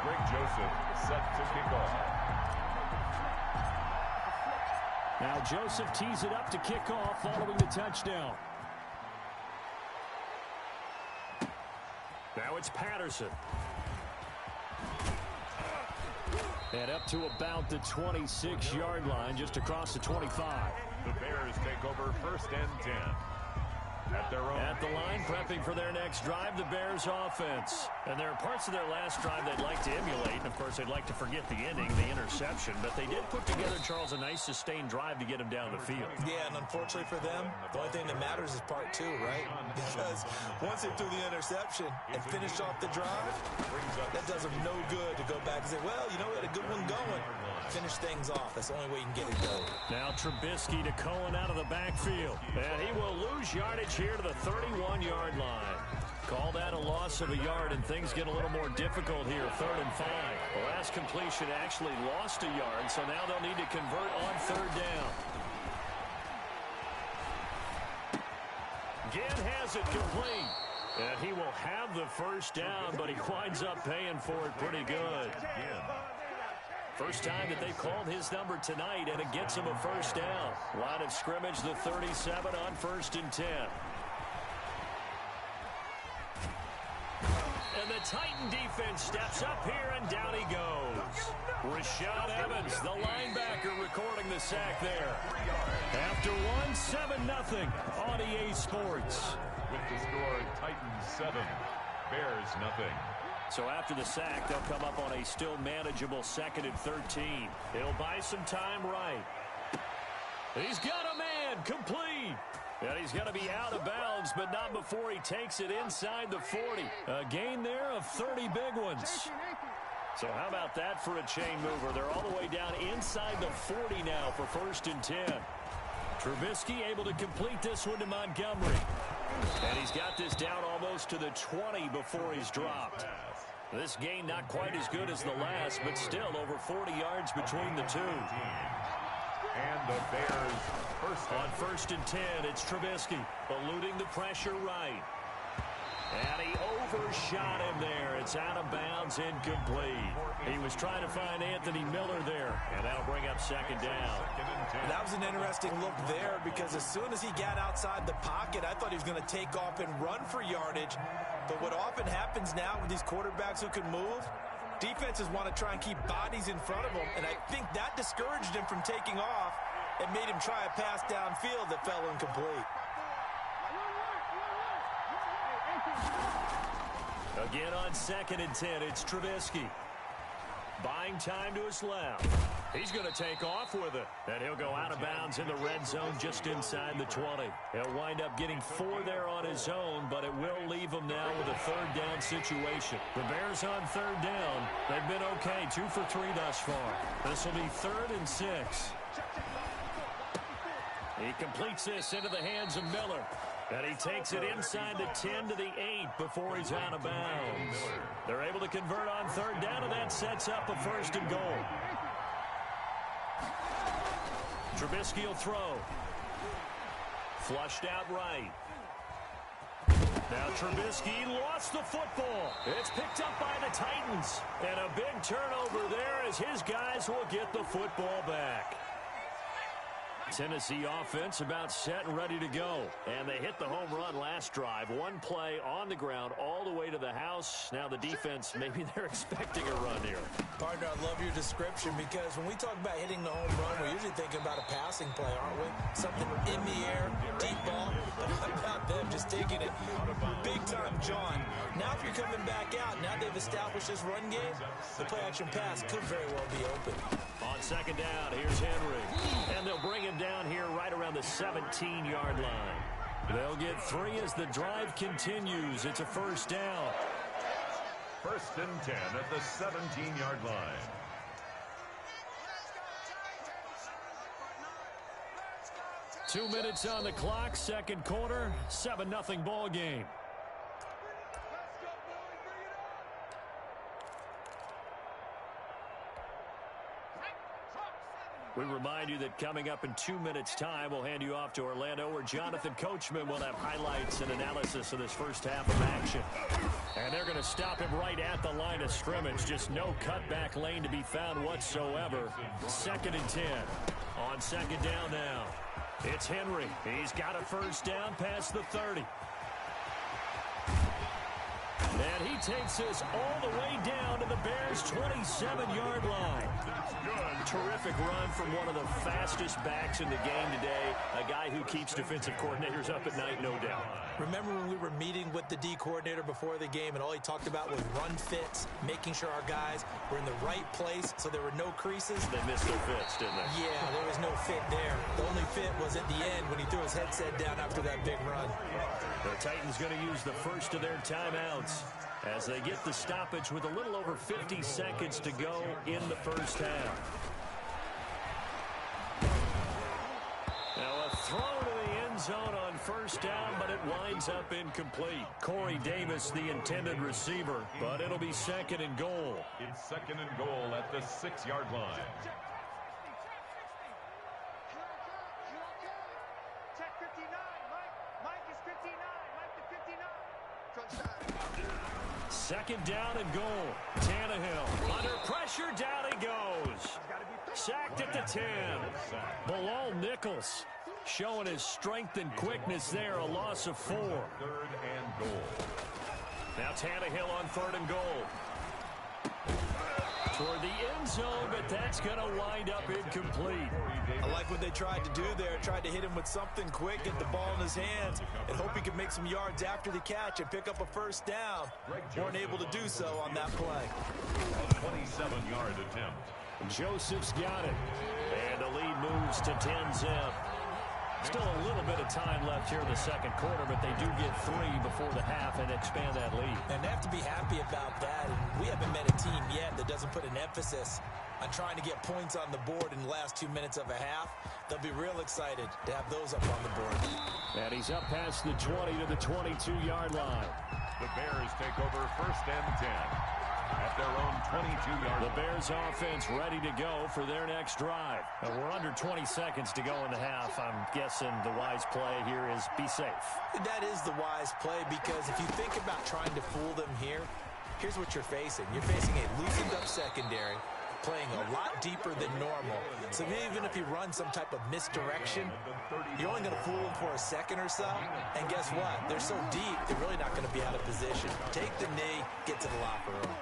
Greg Joseph set to kick off. Now Joseph tees it up to kick off following the touchdown. Now it's Patterson. And up to about the 26-yard line, just across the 25. The Bears take over 1st and 10. At the line, prepping for their next drive, the Bears offense. And there are parts of their last drive they'd like to emulate. And, of course, they'd like to forget the ending, the interception. But they did put together, Charles, a nice sustained drive to get them down the field. Yeah, and unfortunately for them, the only thing that matters is part 2, right? Because once they threw the interception and finished off the drive, that does them no good to go back and say, well, you know, we had a good one going. Finish things off. That's the only way you can get it done. Now Trubisky to Cohen out of the backfield. And he will lose yardage here to the 31-yard line. Call that a loss of a yard, and things get a little more difficult here, 3rd and 5. The last completion actually lost a yard, so now they'll need to convert on 3rd down. Ginn has it complete. And he will have the 1st down, but he winds up paying for it pretty good. First time that they've called his number tonight, and it gets him a 1st down. Line of scrimmage, the 37 on 1st and 10. And the Titan defense steps up here, and down he goes. Rashad Evans, the linebacker, recording the sack there. After one, 7-0 on EA Sports. With the score, Titans 7, Bears nothing. So after the sack, they'll come up on a still manageable 2nd and 13. He'll buy some time right. He's got a man, complete. And he's going to be out of bounds, but not before he takes it inside the 40. A gain there of 30 big ones. So how about that for a chain mover? They're all the way down inside the 40 now for 1st and 10. Trubisky able to complete this one to Montgomery. And he's got this down almost to the 20 before he's dropped. This gain not quite as good as the last, but still over 40 yards between the two. And the Bears on 1st and 10, it's Trubisky eluding the pressure right. And he overshot him there. It's out of bounds, incomplete. He was trying to find Anthony Miller there, and that'll bring up 2nd down. And that was an interesting look there, because as soon as he got outside the pocket, I thought he was going to take off and run for yardage. But what often happens now with these quarterbacks who can move, defenses want to try and keep bodies in front of them, and I think that discouraged him from taking off and made him try a pass downfield that fell incomplete. Again on 2nd and 10, it's Trubisky. Buying time to his left. He's going to take off with it. And he'll go out of bounds in the red zone just inside the 20. He'll wind up getting 4 there on his own, but it will leave him now with a 3rd down situation. The Bears on 3rd down. They've been okay, 2 for 3 thus far. This will be 3rd and 6. He completes this into the hands of Miller. And he takes it inside the 10 to the 8 before he's out of bounds. They're able to convert on 3rd down, and that sets up a 1st and goal. Trubisky will throw. Flushed out right. Now Trubisky lost the football. It's picked up by the Titans. And a big turnover there as his guys will get the football back. Tennessee offense about set and ready to go. And they hit the home run last drive. One play on the ground all the way to the house. Now the defense, maybe they're expecting a run here. Partner, I love your description, because when we talk about hitting the home run, we're usually thinking about a passing play, aren't we? Something in the air, deep ball. But how about them just taking it big time, John? Now if you're coming back out, now they've established this run game, the play-action pass could very well be open. On 2nd down, here's Henry. And they'll bring him down here right around the 17-yard line. They'll get 3 as the drive continues. It's a 1st down. 1st and 10 at the 17-yard line. Two minutes on the clock, 2nd quarter, 7-0 ball game. We remind you that coming up in 2 minutes' time, we'll hand you off to Orlando, where Jonathan Coachman will have highlights and analysis of this first half of action. And they're going to stop him right at the line of scrimmage. Just no cutback lane to be found whatsoever. 2nd and 10. On second down now, it's Henry. He's got a first down past the 30. And he takes us all the way down to the Bears' 27-yard line. Terrific run from one of the fastest backs in the game today, a guy who keeps defensive coordinators up at night, no doubt. Remember when we were meeting with the D coordinator before the game, and all he talked about was run fits, making sure our guys were in the right place so there were no creases? They missed their fits, didn't they? Yeah, there was no fit there. The only fit was at the end when he threw his headset down after that big run. The Titans going to use the first of their timeouts as they get the stoppage with a little over 50 seconds to go in the first half. Now a throw to the end zone on first down, but it winds up incomplete. Corey Davis, the intended receiver, but it'll be 2nd and goal. It's 2nd and goal at the 6-yard line. Check 59. Mike is 59. Mike to 59. 2nd down and goal. Tannehill under pressure, down he goes. Sacked at the 10. Bilal Nichols showing his strength and quickness there, a loss of 4. 3rd and goal. Now Tannehill on 3rd and goal. Toward the end zone, but that's going to wind up incomplete. I like what they tried to do there. Tried to hit him with something quick, get the ball in his hands, and hope he could make some yards after the catch and pick up a first down. Weren't able to do so on that play. A 27-yard attempt. Joseph's got it. And the lead moves to 10-zip. Still a little bit of time left here in the second quarter, but they do get 3 before the half and expand that lead. And they have to be happy about that. And we haven't met a team yet that doesn't put an emphasis on trying to get points on the board in the last 2 minutes of a half. They'll be real excited to have those up on the board. And he's up past the 20 to the 22-yard line. The Bears take over 1st and 10 at their own 22-yard line. The Bears offense ready to go for their next drive. And we're under 20 seconds to go in the half. I'm guessing the wise play here is be safe. That is the wise play, because if you think about trying to fool them here, here's what you're facing. You're facing a loosened up secondary, playing a lot deeper than normal. So even if you run some type of misdirection, you're only going to fool them for a second or so. And guess what? They're so deep, they're really not going to be out of position. Take the knee, get to the locker room.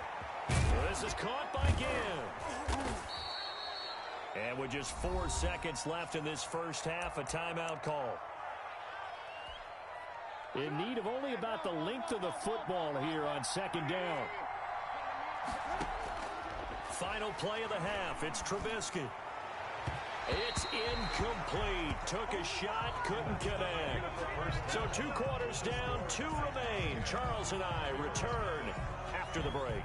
Well, this is caught by Gibb. And with just 4 seconds left in this first half, a timeout call. In need of only about the length of the football here on 2nd down. Final play of the half. It's Trubisky. It's incomplete. Took a shot, couldn't connect. So 2 quarters down, 2 remain. Charles and I return after the break.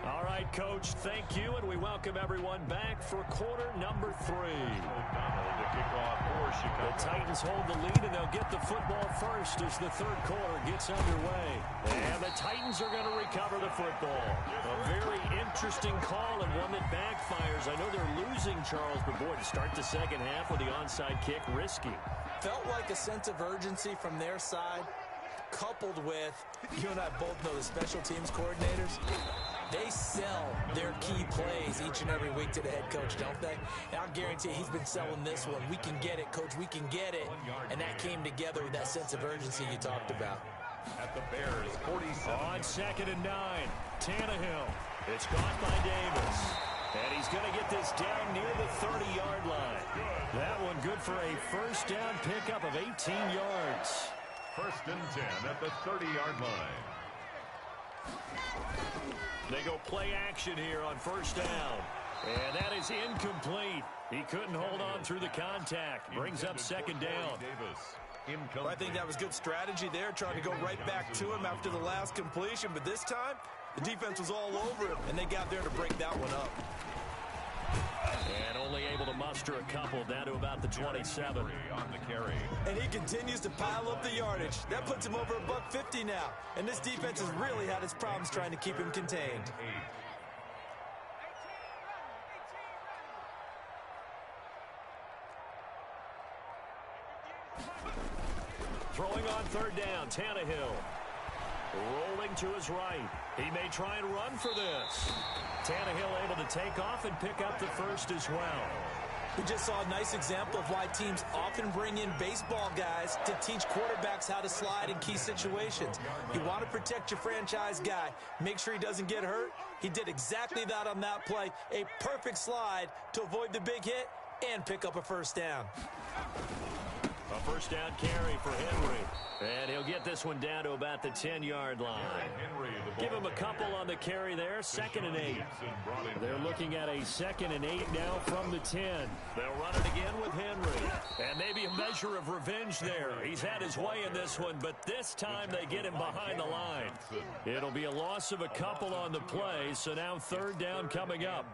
All right, Coach, thank you, and we welcome everyone back for quarter number 3. The Titans hold the lead, and they'll get the football first as the 3rd quarter gets underway. And the Titans are going to recover the football. A very interesting call and one that backfires. I know they're losing, Charles, but boy, to start the second half with the onside kick, risky. Felt like a sense of urgency from their side, coupled with, you and I both know the special teams coordinators. They sell their key plays each and every week to the head coach, don't they? And I'll guarantee he's been selling this one. We can get it, Coach. We can get it. And that came together with that sense of urgency you talked about. At the Bears, 47. On 2nd and 9, Tannehill. It's caught by Davis. And he's going to get this down near the 30-yard line. That one good for a first down pickup of 18 yards. 1st and 10 at the 30-yard line. They go play action here on first down. And that is incomplete. He couldn't hold on through the contact. Brings up 2nd down. Well, I think that was good strategy there, trying to go right back to him after the last completion. But this time, the defense was all over him, and they got there to break that one up. And only able to muster a couple, down to about the 27. On the carry. And he continues to pile up the yardage. That puts him over $150 now. And this defense has really had its problems trying to keep him contained. Throwing on third down, Tannehill. Rolling to his right. He may try and run for this. Tannehill able to take off and pick up the first as well. We just saw a nice example of why teams often bring in baseball guys to teach quarterbacks how to slide in key situations. You want to protect your franchise guy. Make sure he doesn't get hurt. He did exactly that on that play. A perfect slide to avoid the big hit and pick up a first down. A first down carry for Henry. And he'll get this one down to about the 10-yard line. Give him a couple on the carry there. 2nd and 8. They're looking at a 2nd and 8 now from the 10. They'll run it again with Henry. And maybe a measure of revenge there. He's had his way in this one, but this time they get him behind the line. It'll be a loss of a couple on the play, so now 3rd down coming up.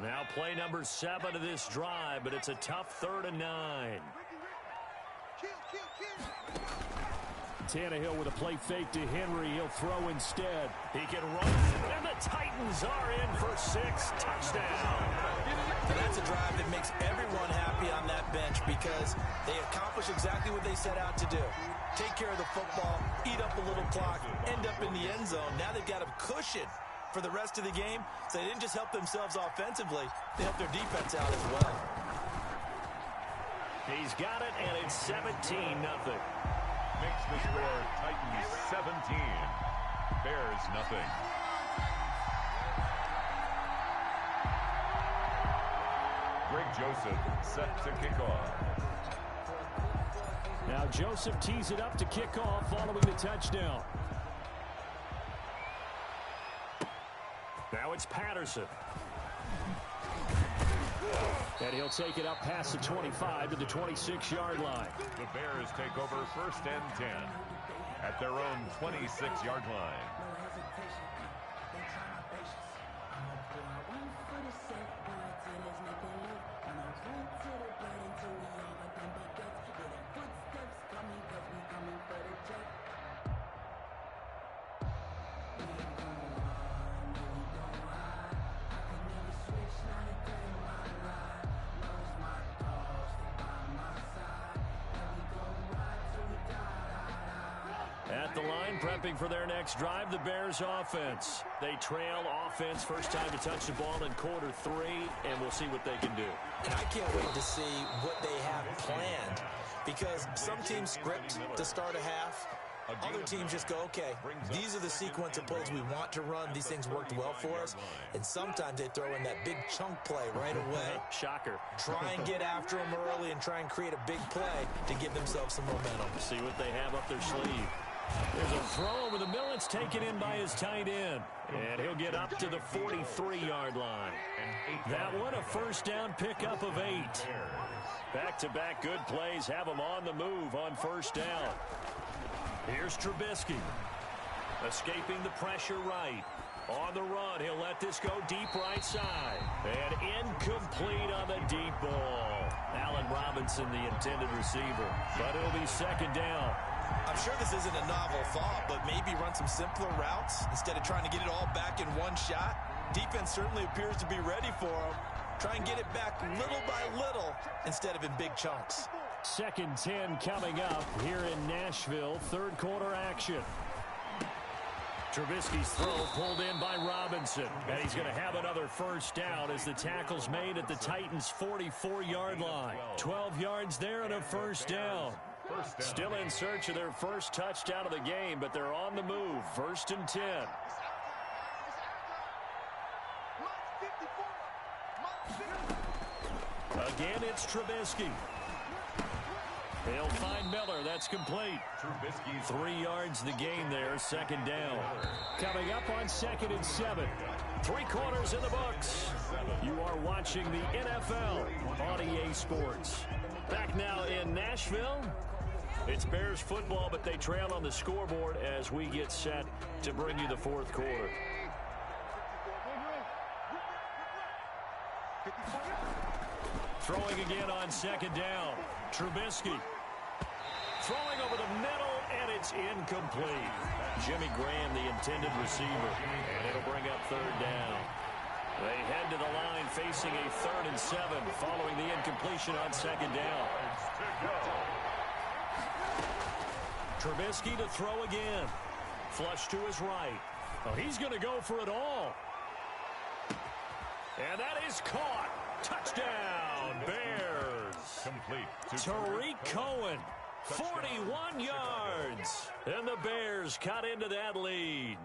Now play number 7 of this drive, but it's a tough 3rd and 9. Tannehill with a play fake to Henry. He'll throw instead. He can run, and the Titans are in for 6. Touchdown. And that's a drive that makes everyone happy on that bench because they accomplish exactly what they set out to do. Take care of the football, eat up a little clock, end up in the end zone. Now they've got a cushion for the rest of the game, so they didn't just help themselves offensively, they helped their defense out as well. He's got it, and it's 17-0. Makes the score Titans 17, Bears nothing. Greg Joseph set to kick off. Now Joseph tees it up to kick off following the touchdown. Now it's Patterson. And he'll take it up past the 25 to the 26-yard line. The Bears take over 1st and 10 at their own 26-yard line. At the line, prepping for their next drive, the Bears offense. They trail offense, first time to touch the ball in quarter 3, and we'll see what they can do. And I can't wait to see what they have planned because some teams script to start a half. Other teams just go, okay, these are the sequence of plays we want to run. These things worked well for us. And sometimes they throw in that big chunk play right away. Shocker. Try and get after them early and try and create a big play to give themselves some momentum. See what they have up their sleeve. There's a throw over the middle. It's taken in by his tight end. And he'll get up to the 43-yard line. That one, a first down pickup of 8. Back-to-back good plays have him on the move on first down. Here's Trubisky. Escaping the pressure right. On the run, he'll let this go deep right side. And incomplete on the deep ball. Allen Robinson, the intended receiver. But it'll be 2nd down. I'm sure this isn't a novel thought, but maybe run some simpler routes instead of trying to get it all back in one shot. Defense certainly appears to be ready for them. Try and get it back little by little instead of in big chunks. 2nd 10 coming up here in Nashville. 3rd quarter action. Trubisky's throw pulled in by Robinson. And he's going to have another first down as the tackle's made at the Titans' 44-yard line. 12 yards there and a first down. Still in search of their first touchdown of the game, but they're on the move. 1st and 10. Again, it's Trubisky. He'll find Miller. That's complete. 3 yards the gain there. 2nd down. Coming up on 2nd and 7. 3 quarters in the books. You are watching the NFL on EA Sports. Back now in Nashville. It's Bears football, but they trail on the scoreboard as we get set to bring you the 4th quarter. Throwing again on 2nd down. Trubisky. Throwing over the middle, and it's incomplete. Jimmy Graham, the intended receiver, and it'll bring up 3rd down. They head to the line facing a 3rd and 7 following the incompletion on 2nd down. Trubisky to throw again. Flush to his right. Oh, he's going to go for it all. And that is caught. Touchdown, Bears. Complete. Tariq Cohen, 41 yards. And the Bears cut into that lead.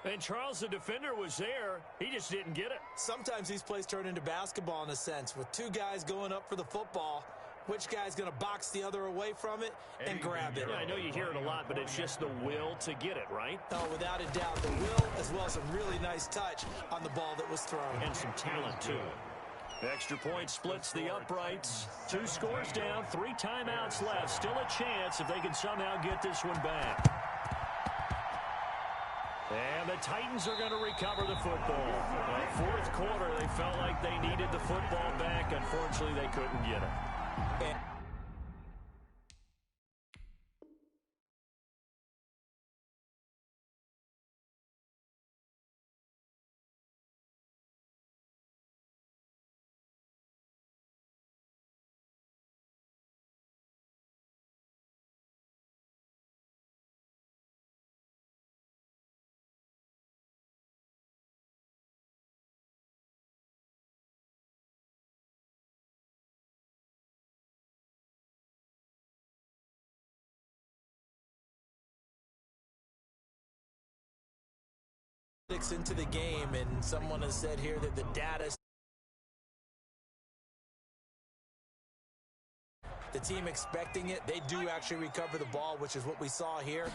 And Charles, the defender, was there. He just didn't get it. Sometimes these plays turn into basketball in a sense. With two guys going up for the football, which guy's going to box the other away from it and grab it? Yeah, I know you hear it a lot, but it's just the will to get it, right? Oh, without a doubt, the will as well as some really nice touch on the ball that was thrown. And some talent, too. Extra point splits the uprights. 2 scores down, 3 timeouts left. Still a chance if they can somehow get this one back. And the Titans are going to recover the football. Well, 4th quarter, they felt like they needed the football back. Unfortunately, they couldn't get it. And into the game, and someone has said here that the data, the team expecting it, they do actually recover the ball, which is what we saw here.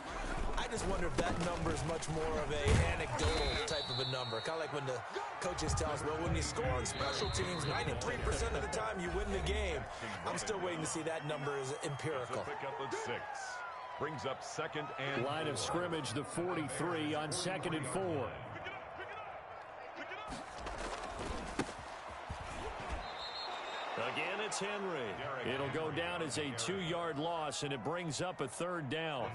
I just wonder if that number is much more of a anecdotal type of a number, kind of like when the coaches tell us, well, when you score on special teams 93% of the time you win the game. I'm still waiting to see that number is empirical. Pick up at 6. Brings up 2nd and Line of scrimmage, the 43 on 2nd and 4. Again, it's Henry. It'll go down as a 2-yard loss, and it brings up a 3rd down.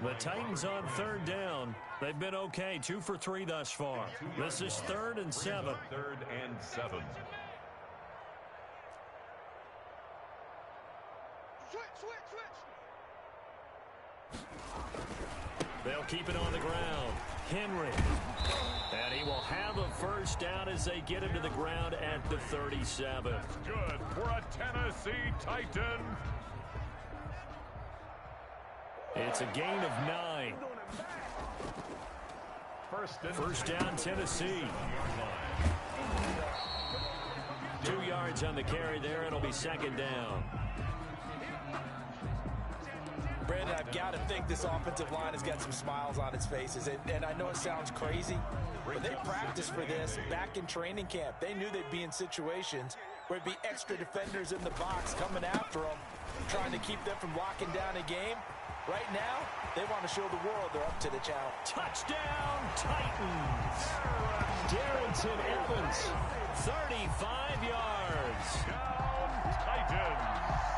The Titans on 3rd down. They've been okay, 2 for 3 thus far. This is 3rd and 7. 3rd and 7. They'll keep it on the ground. Henry. And he will have a 1st down as they get him to the ground at the 37. Good for a Tennessee Titan. It's a gain of 9. First down, Tennessee. 2 yards on the carry there. It'll be 2nd down. Brandon, I've got to think this offensive line has got some smiles on its faces. And I know it sounds crazy, but they practiced for this back in training camp. They knew they'd be in situations where it'd be extra defenders in the box coming after them, trying to keep them from locking down a game. Right now, they want to show the world they're up to the challenge. Touchdown, Titans! Darrington Evans, 35 yards. Down, Titans.